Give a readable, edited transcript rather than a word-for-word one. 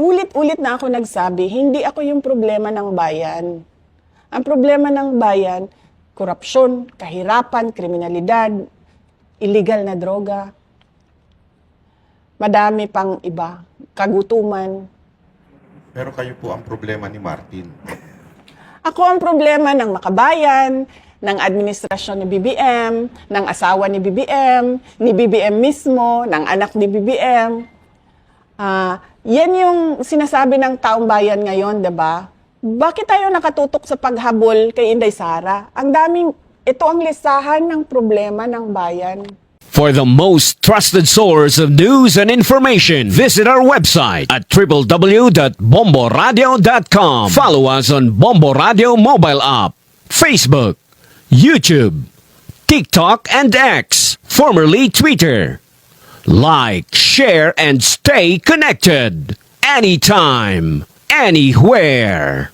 Ulit-ulit na ako nagsabi, hindi ako yung problema ng bayan. Ang problema ng bayan, korupsyon, kahirapan, kriminalidad, illegal na droga. Madami pang iba, kagutuman. Pero kayo po ang problema ni Martin. Ako ang problema ng makabayan, ng administrasyon ni BBM, ng asawa ni BBM mismo, ng anak ni BBM. Yan yung sinasabi ng taong bayan ngayon, 'di ba? Bakit tayo nakatutok sa paghabol kay Inday Sara? Ito ang listahan ng problema ng bayan. For the most trusted source of news and information, visit our website at www.bomboradio.com. Follow us on Bombo Radio mobile app, Facebook, YouTube, TikTok, and X, formerly Twitter. Like, share, and stay connected. Anytime, anywhere.